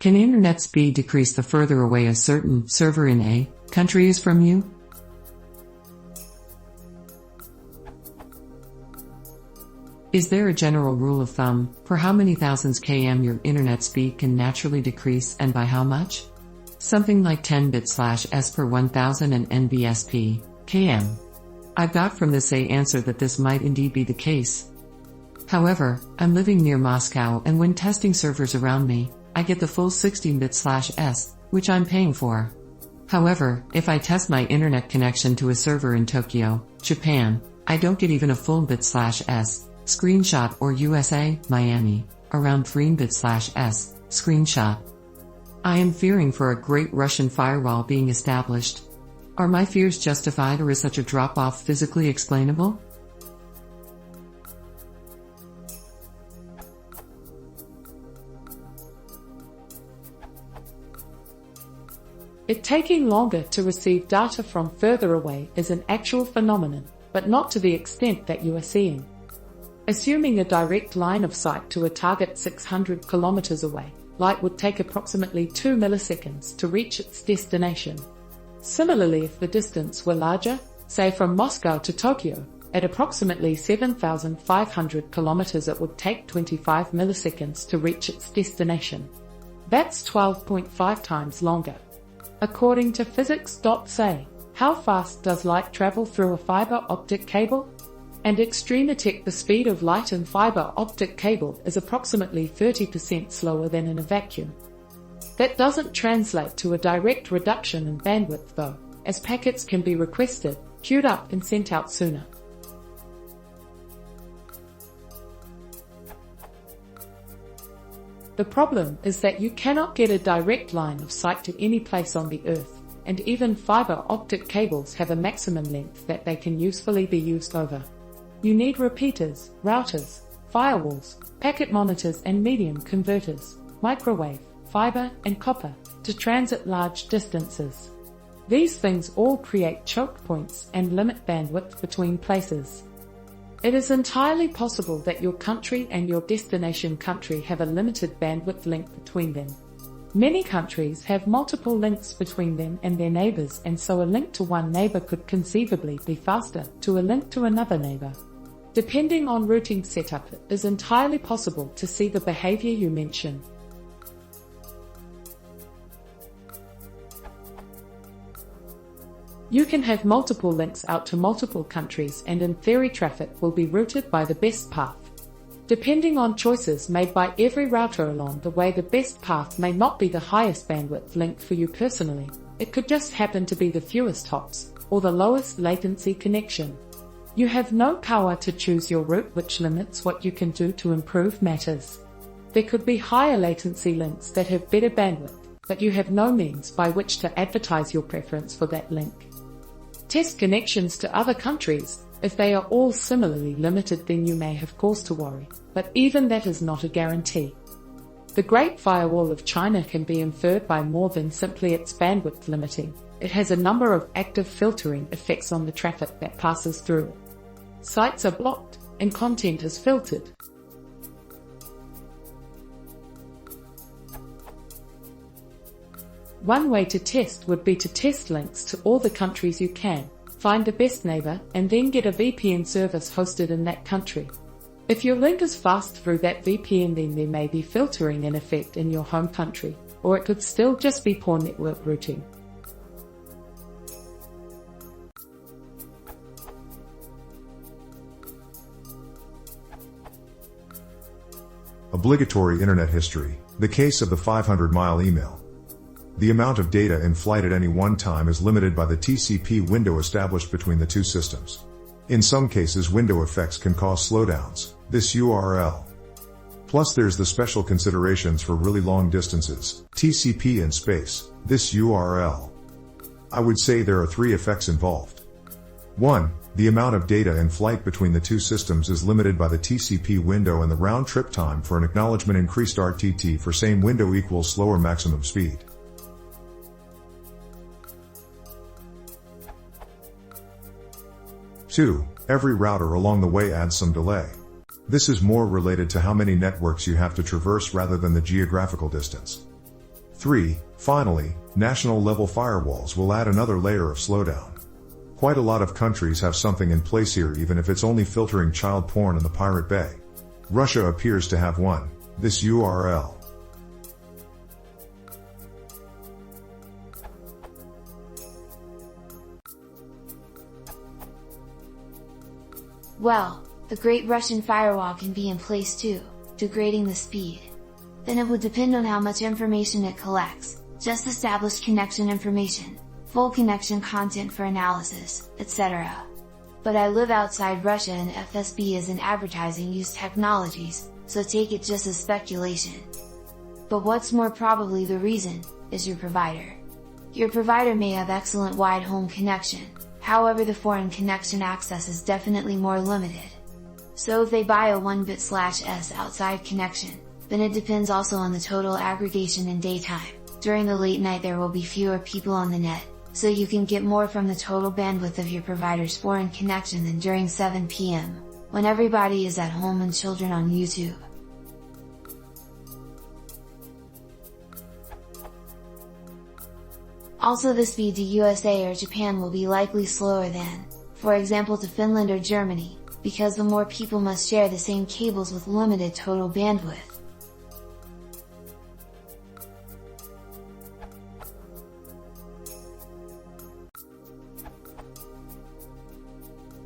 Can internet speed decrease the further away a certain server in a country is from you? Is there a general rule of thumb for how many thousands km your internet speed can naturally decrease and by how much? Something like 10 bits/s per 1000 and NBSP km. I've got from this answer that this might indeed be the case. However, I'm living near Moscow and when testing servers around me, I get the full 16 bits/s, which I'm paying for. However, if I test my internet connection to a server in Tokyo, Japan, I don't get even a full bit/s screenshot or USA, Miami, around 3 bits/s screenshot. I am fearing for a great Russian firewall being established. Are my fears justified or is such a drop-off physically explainable? It taking longer to receive data from further away is an actual phenomenon, but not to the extent that you are seeing. Assuming a direct line of sight to a target 600 kilometers away, light would take approximately 2 milliseconds to reach its destination. Similarly, if the distance were larger, say from Moscow to Tokyo, at approximately 7,500 kilometers it would take 25 milliseconds to reach its destination. That's 12.5 times longer. According to physics.say, how fast does light travel through a fiber optic cable? And Extrematech, the speed of light in fiber optic cable is approximately 30% slower than in a vacuum. That doesn't translate to a direct reduction in bandwidth though, as packets can be requested, queued up and sent out sooner. The problem is that you cannot get a direct line of sight to any place on the Earth, and even fiber optic cables have a maximum length that they can usefully be used over. You need repeaters, routers, firewalls, packet monitors and medium converters, microwave, fiber and copper, to transit large distances. These things all create choke points and limit bandwidth between places. It is entirely possible that your country and your destination country have a limited bandwidth link between them. Many countries have multiple links between them and their neighbors, and so a link to one neighbor could conceivably be faster to a link to another neighbor. Depending on routing setup, it is entirely possible to see the behavior you mention. You can have multiple links out to multiple countries, and in theory traffic will be routed by the best path. Depending on choices made by every router along the way, the best path may not be the highest bandwidth link for you personally. It could just happen to be the fewest hops, or the lowest latency connection. You have no power to choose your route, which limits what you can do to improve matters. There could be higher latency links that have better bandwidth, but you have no means by which to advertise your preference for that link. Test connections to other countries. If they are all similarly limited, then you may have cause to worry, but even that is not a guarantee. The Great Firewall of China can be inferred by more than simply its bandwidth limiting. It has a number of active filtering effects on the traffic that passes through it. Sites are blocked, and content is filtered. One way to test would be to test links to all the countries you can, find the best neighbor, and then get a VPN service hosted in that country. If your link is fast through that VPN, then there may be filtering in effect in your home country, or it could still just be poor network routing. Obligatory Internet history. The case of the 500-mile email. The amount of data in flight at any one time is limited by the TCP window established between the two systems. In some cases, window effects can cause slowdowns. This URL. Plus there's the special considerations for really long distances. TCP in space. This URL. I would say there are 3 effects involved. 1. The amount of data in flight between the two systems is limited by the TCP window, and the round-trip time for an acknowledgement increased RTT for same window equals slower maximum speed. 2. Every router along the way adds some delay. This is more related to how many networks you have to traverse rather than the geographical distance. 3. Finally, national-level firewalls will add another layer of slowdown. Quite a lot of countries have something in place here, even if it's only filtering child porn in the Pirate Bay. Russia appears to have one. This URL. Well, the Great Russian Firewall can be in place too, degrading the speed. Then it would depend on how much information it collects, just established connection information, full connection content for analysis, etc. But I live outside Russia and FSB isn't advertising used technologies, so take it just as speculation. But what's more probably the reason, is your provider. Your provider may have excellent wide home connection, however the foreign connection access is definitely more limited. So if they buy a 1bit/s outside connection, then it depends also on the total aggregation in daytime. During the late night there will be fewer people on the net, so you can get more from the total bandwidth of your provider's foreign connection than during 7 PM, when everybody is at home and children on YouTube. Also the speed to USA or Japan will be likely slower than, for example, to Finland or Germany, because the more people must share the same cables with limited total bandwidth.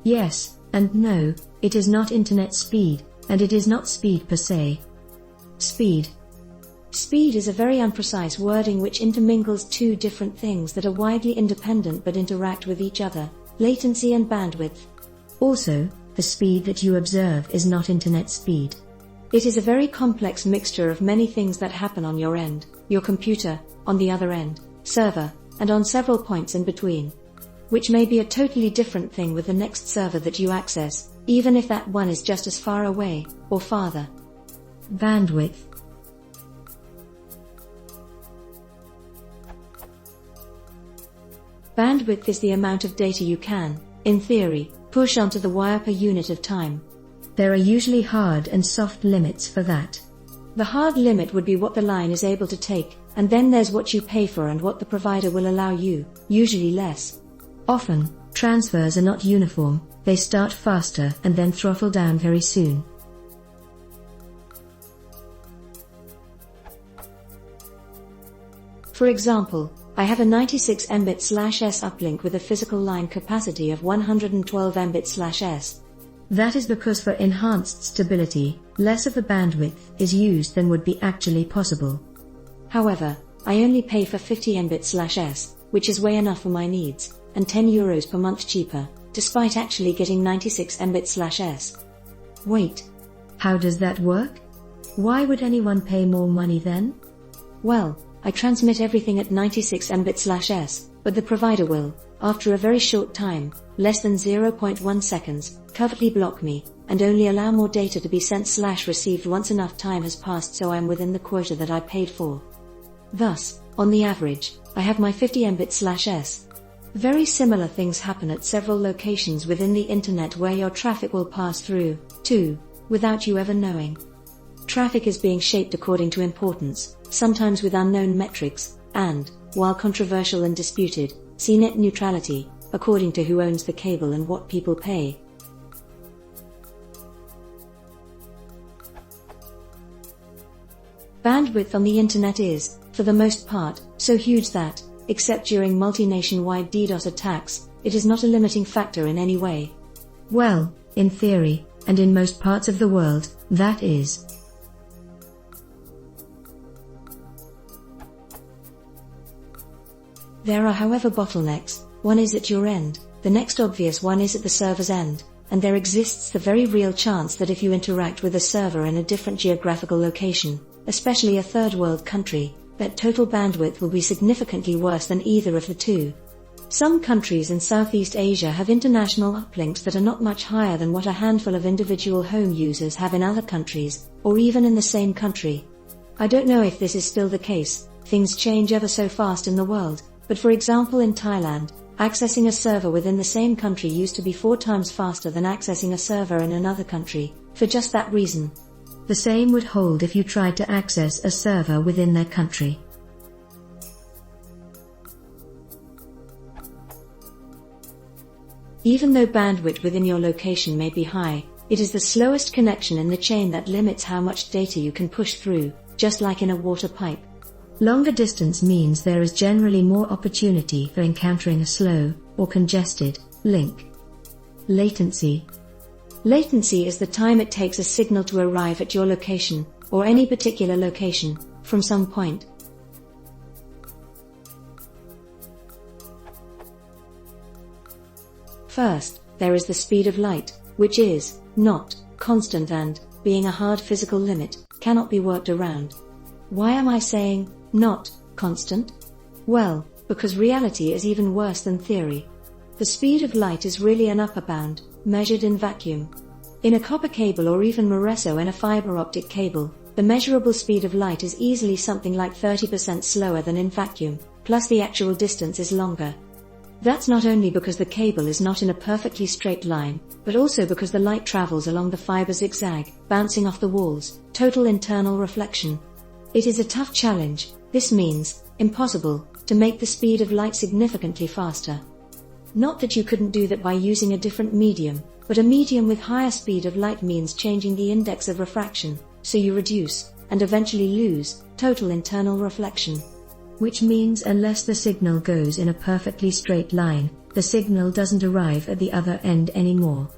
Yes, and no, it is not internet speed, and it is not speed per se. Speed. Speed is a very imprecise wording which intermingles two different things that are widely independent but interact with each other, latency and bandwidth. Also, the speed that you observe is not internet speed. It is a very complex mixture of many things that happen on your end, your computer, on the other end, server, and on several points in between. Which may be a totally different thing with the next server that you access, even if that one is just as far away, or farther. Bandwidth. Bandwidth is the amount of data you can, in theory, push onto the wire per unit of time. There are usually hard and soft limits for that. The hard limit would be what the line is able to take, and then there's what you pay for and what the provider will allow you, usually less. Often, transfers are not uniform, they start faster and then throttle down very soon. For example, I have a 96 Mbit/s uplink with a physical line capacity of 112 Mbit/s. That is because for enhanced stability, less of the bandwidth is used than would be actually possible. However, I only pay for 50 Mbit/s, which is way enough for my needs, and €10 per month cheaper, despite actually getting 96 Mbit/s. Wait. How does that work? Why would anyone pay more money then? Well, I transmit everything at 96 Mbit/s, but the provider will, after a very short time, less than 0.1 seconds, covertly block me, and only allow more data to be sent/received once enough time has passed so I'm within the quota that I paid for. Thus, on the average, I have my 50 Mbit/s. Very similar things happen at several locations within the internet where your traffic will pass through, too, without you ever knowing. Traffic is being shaped according to importance, sometimes with unknown metrics, and, while controversial and disputed, see net neutrality, according to who owns the cable and what people pay. Bandwidth on the internet is, for the most part, so huge that, except during multi-nationwide DDoS attacks, it is not a limiting factor in any way. Well, in theory, and in most parts of the world, that is. There are however bottlenecks, one is at your end, the next obvious one is at the server's end, and there exists the very real chance that if you interact with a server in a different geographical location, especially a third world country, that total bandwidth will be significantly worse than either of the two. Some countries in Southeast Asia have international uplinks that are not much higher than what a handful of individual home users have in other countries, or even in the same country. I don't know if this is still the case, things change ever so fast in the world, but for example in Thailand, accessing a server within the same country used to be 4 times faster than accessing a server in another country, for just that reason. The same would hold if you tried to access a server within their country. Even though bandwidth within your location may be high, it is the slowest connection in the chain that limits how much data you can push through, just like in a water pipe. Longer distance means there is generally more opportunity for encountering a slow, or congested, link. Latency. Latency is the time it takes a signal to arrive at your location, or any particular location, from some point. First, there is the speed of light, which is not constant and, being a hard physical limit, cannot be worked around. Why am I saying not constant? Well, because reality is even worse than theory. The speed of light is really an upper bound, measured in vacuum. In a copper cable or even more so in a fiber optic cable, the measurable speed of light is easily something like 30% slower than in vacuum, plus the actual distance is longer. That's not only because the cable is not in a perfectly straight line, but also because the light travels along the fiber zigzag, bouncing off the walls, total internal reflection. It is a tough challenge, this means, impossible, to make the speed of light significantly faster. Not that you couldn't do that by using a different medium, but a medium with higher speed of light means changing the index of refraction, so you reduce, and eventually lose, total internal reflection. Which means unless the signal goes in a perfectly straight line, the signal doesn't arrive at the other end anymore.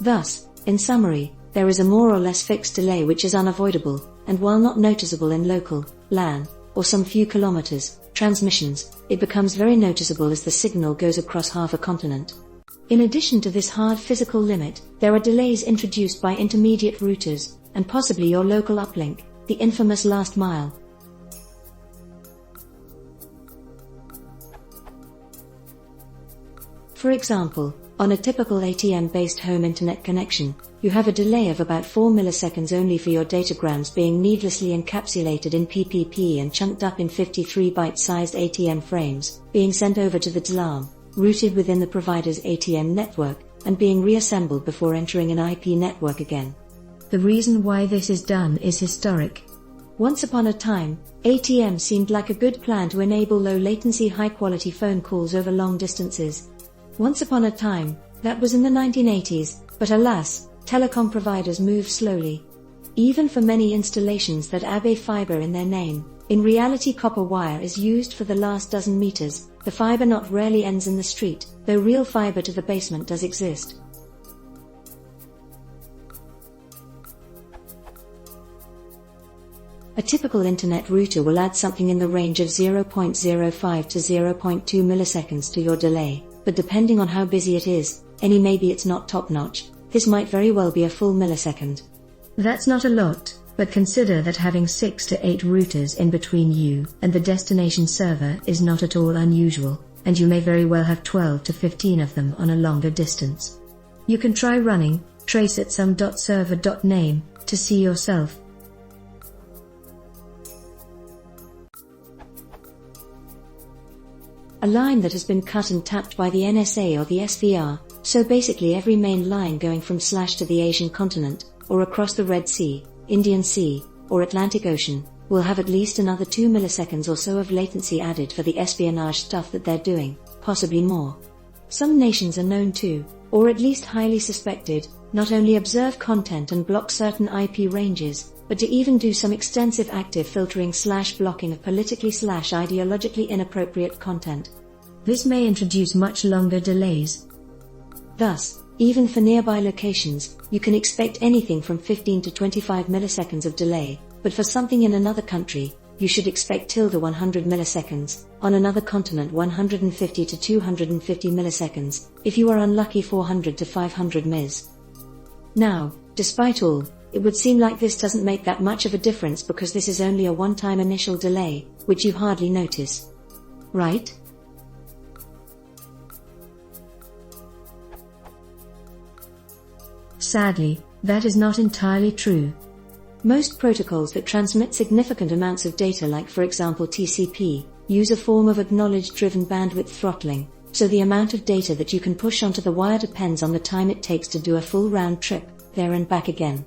Thus, in summary, there is a more or less fixed delay which is unavoidable, and while not noticeable in local, LAN, or some few kilometers, transmissions, it becomes very noticeable as the signal goes across half a continent. In addition to this hard physical limit, there are delays introduced by intermediate routers, and possibly your local uplink, the infamous last mile. For example, on a typical ATM-based home internet connection, you have a delay of about 4 milliseconds only for your datagrams being needlessly encapsulated in PPP and chunked up in 53 byte-sized ATM frames, being sent over to the DLAM, routed within the provider's ATM network, and being reassembled before entering an IP network again. The reason why this is done is historic. Once upon a time, ATM seemed like a good plan to enable low-latency high-quality phone calls over long distances. Once upon a time, that was in the 1980s, but alas, telecom providers move slowly. Even for many installations that have a fiber in their name, in reality copper wire is used for the last dozen meters. The fiber not rarely ends in the street, though real fiber to the basement does exist. A typical internet router will add something in the range of 0.05 to 0.2 milliseconds to your delay, but depending on how busy it is, maybe it's not top-notch, this might very well be a full millisecond. That's not a lot, but consider that having 6 to 8 routers in between you and the destination server is not at all unusual, and you may very well have 12 to 15 of them on a longer distance. You can try running trace at some .server.name to see yourself. A line that has been cut and tapped by the NSA or the SVR, so basically every main line going from / to the Asian continent, or across the Red Sea, Indian Sea, or Atlantic Ocean, will have at least another 2 milliseconds or so of latency added for the espionage stuff that they're doing, possibly more. Some nations are known to, or at least highly suspected, not only observe content and block certain IP ranges, but to even do some extensive active filtering / blocking of politically / ideologically inappropriate content. This may introduce much longer delays. Thus, even for nearby locations, you can expect anything from 15 to 25 milliseconds of delay, but for something in another country, you should expect 100 milliseconds, on another continent 150 to 250 milliseconds, if you are unlucky 400 to 500 ms. Now, despite all, it would seem like this doesn't make that much of a difference because this is only a one-time initial delay, which you hardly notice. Right? Sadly, that is not entirely true. Most protocols that transmit significant amounts of data, like for example TCP, use a form of acknowledge-driven bandwidth throttling, so the amount of data that you can push onto the wire depends on the time it takes to do a full round trip, there and back again.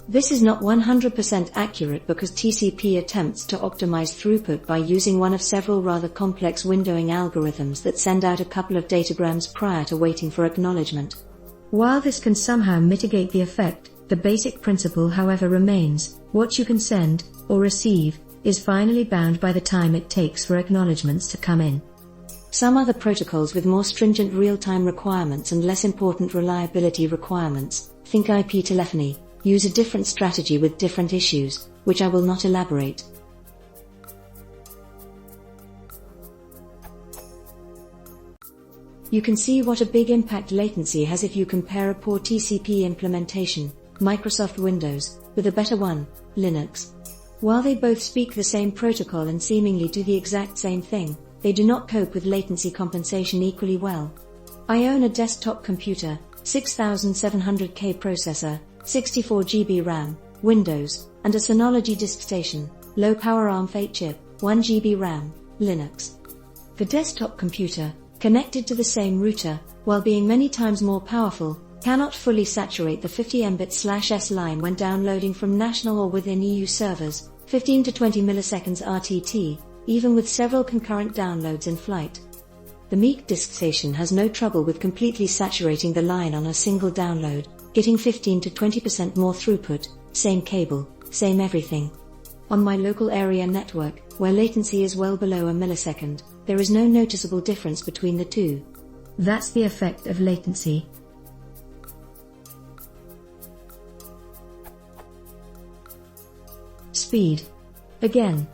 This is not 100% accurate because TCP attempts to optimize throughput by using one of several rather complex windowing algorithms that send out a couple of datagrams prior to waiting for acknowledgement. While this can somehow mitigate the effect, the basic principle however remains: what you can send, or receive, is finally bound by the time it takes for acknowledgements to come in. Some other protocols with more stringent real-time requirements and less important reliability requirements, think IP telephony, use a different strategy with different issues, which I will not elaborate. You can see what a big impact latency has if you compare a poor TCP implementation, Microsoft Windows, with a better one, Linux. While they both speak the same protocol and seemingly do the exact same thing, they do not cope with latency compensation equally well. I own a desktop computer, 6700K processor, 64 GB RAM, Windows, and a Synology disk station, low power ARM8 chip, 1 GB RAM, Linux. The desktop computer, connected to the same router, while being many times more powerful, cannot fully saturate the 50 Mbit/s line when downloading from national or within EU servers, 15 to 20 milliseconds RTT, even with several concurrent downloads in flight. The Meek disk station has no trouble with completely saturating the line on a single download, getting 15 to 20% more throughput, same cable, same everything. On my local area network, where latency is well below a millisecond, there is no noticeable difference between the two. That's the effect of latency. Speed. Again.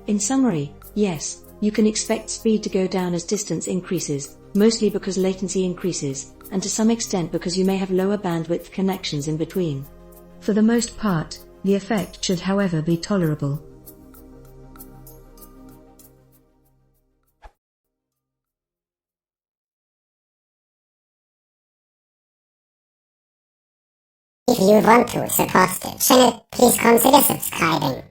In summary, yes, you can expect speed to go down as distance increases, mostly because latency increases, and to some extent because you may have lower bandwidth connections in between. For the most part, the effect should however be tolerable. If you want to support the channel, please consider subscribing.